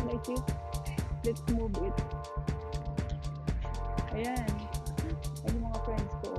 Like it. Let's move it. Ayan. Ay, yung mga friends ko.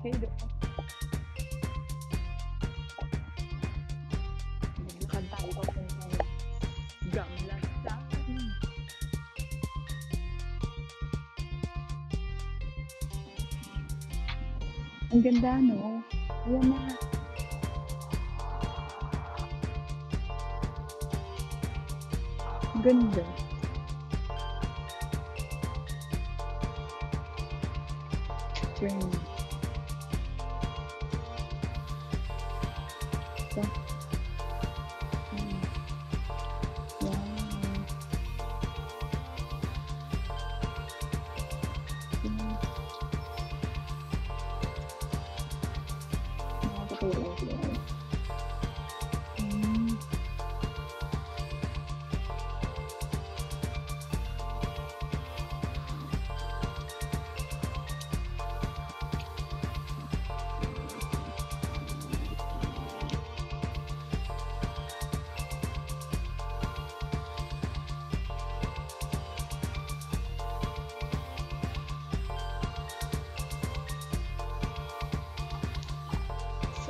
Hey, do. Naglakad tayo pa kung gamlas sa ang ganda, no? Ayan na. Ang ganda. Train. So, wow.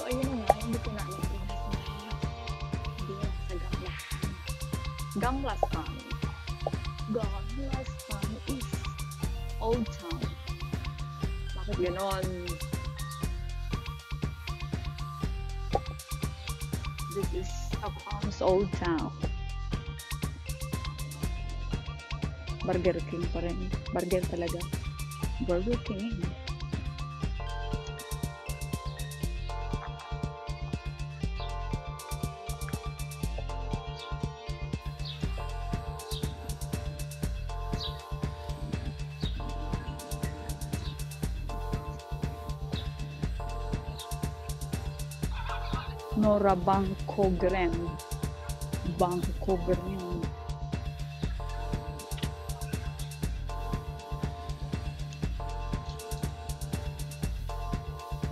Ayun nga, hindi ko namin Gamlastan. Gamlastan is Old Town. Bakit ganon? This is Stockholm's Old Town. Burger King pa rin. Burger talaga. Burger King. Norra Bankhogren. Bankhogren.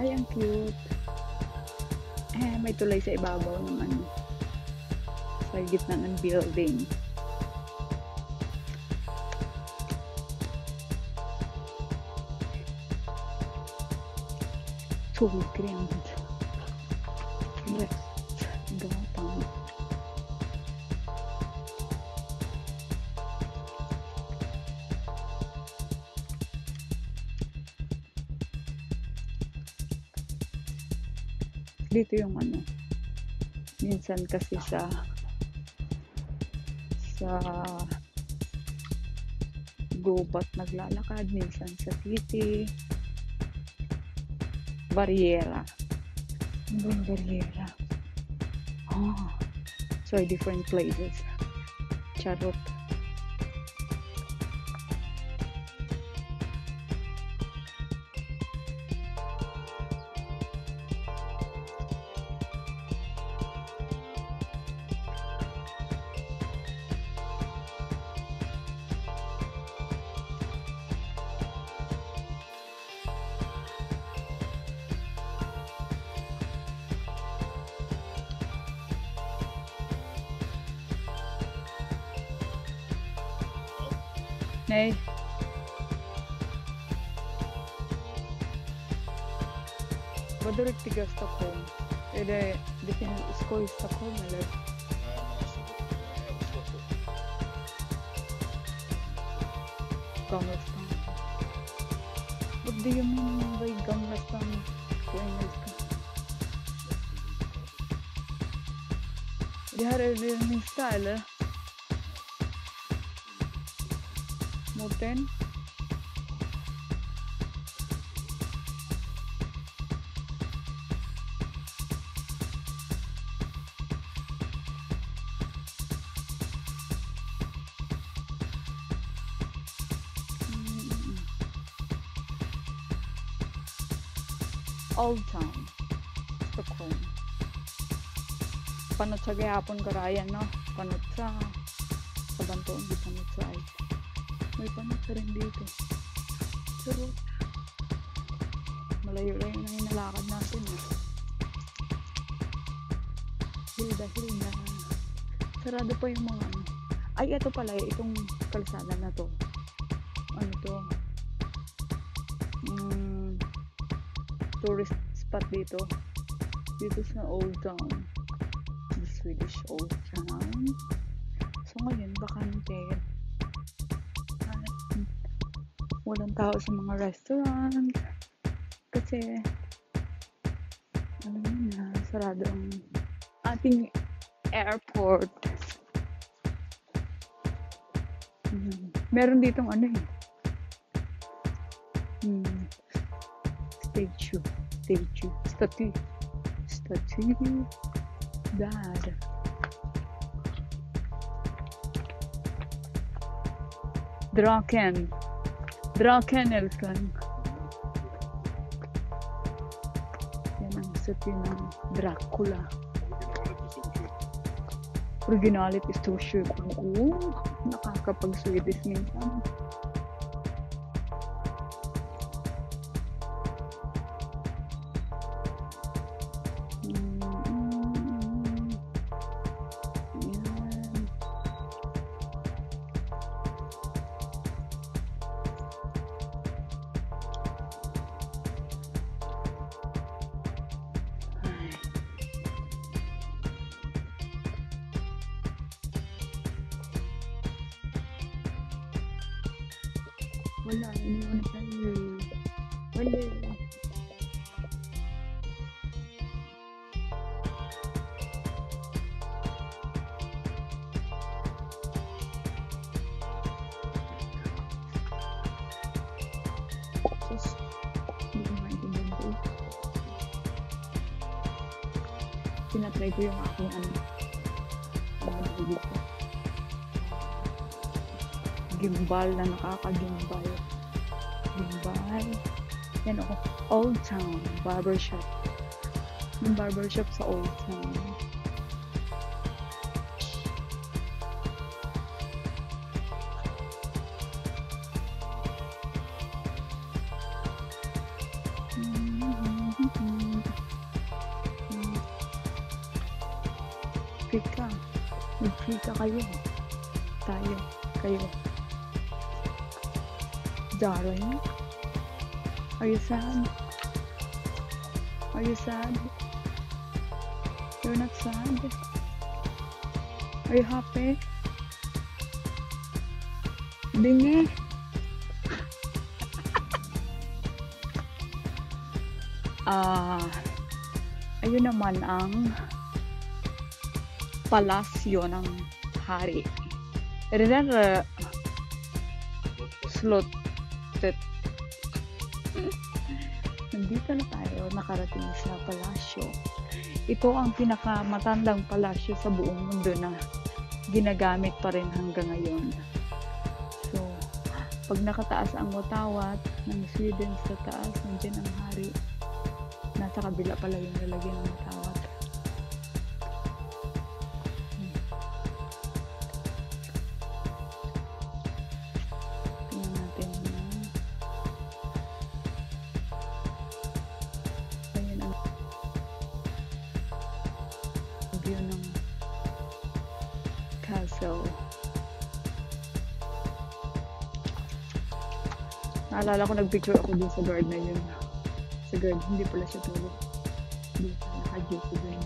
Ay, ang cute. May tulay sa ibabaw ng ano. Sa gitna ng building. Solgren. Yes, gatan. Dito yung ano, minsan kasi sa gubat naglalakad, minsan sa city. Barriera. Ang barriera. Oh, so different places. Charot. Nej. Vadå riktiga Stockholm? Det finns skoj i Stockholm eller? Gamla stan. Vad det jag menar var i Gamla stan på engelska. Det här är det minsta eller? Modern. Old Town, Stockholm. Panot sa gayapon karayan, no? Panot sa Bantoon, di panot sa ay. May panot sa rin dito. Pero Malayo-layo na yung nalakad natin. Hilda. Sarado pa yung mga ano. Ay, ito pala, itong kalsada na to. Ano to? Tourist spot dito. Dito sa Old Town. The Swedish Old Town. So ngayon, bakante. Walang tao sa mga restaurant. Kasi, alam mo na, sarado ang ating airport. Meron ditong ano statue. Dad. Drakenelskan. Yan ang statue ng Dracula. Originalet is to shoot. Nakakapag-Swedish minsan. Wala, iniwan tayo. Wala. Sus, hindi ko maintindihan ko. Tinatry ko yung aking gimbal na nakaka-gimbal. Yan ako. Old Town Barbershop. Yung barbershop sa Old Town. Pika. Magpika kayo. Kayo. Darling, are you sad? You're not sad? Are you happy? Bingi. Ayun naman ang palasyo ng hari. Slot. Nandito na tayo, nakarating sa palasyo. Ito ang pinakamatandang palasyo sa buong mundo na ginagamit pa rin hanggang ngayon. So, pag nakataas ang watawat ng Sweden sa taas, nandiyan ang hari. Nasa kabila pala yung lalagyan ng watawat. View ng castle. Naalala ko nagpicture ako dun sa guard na yun. Sa guard, hindi pala siya tulog. Hindi pa naka-duty dun.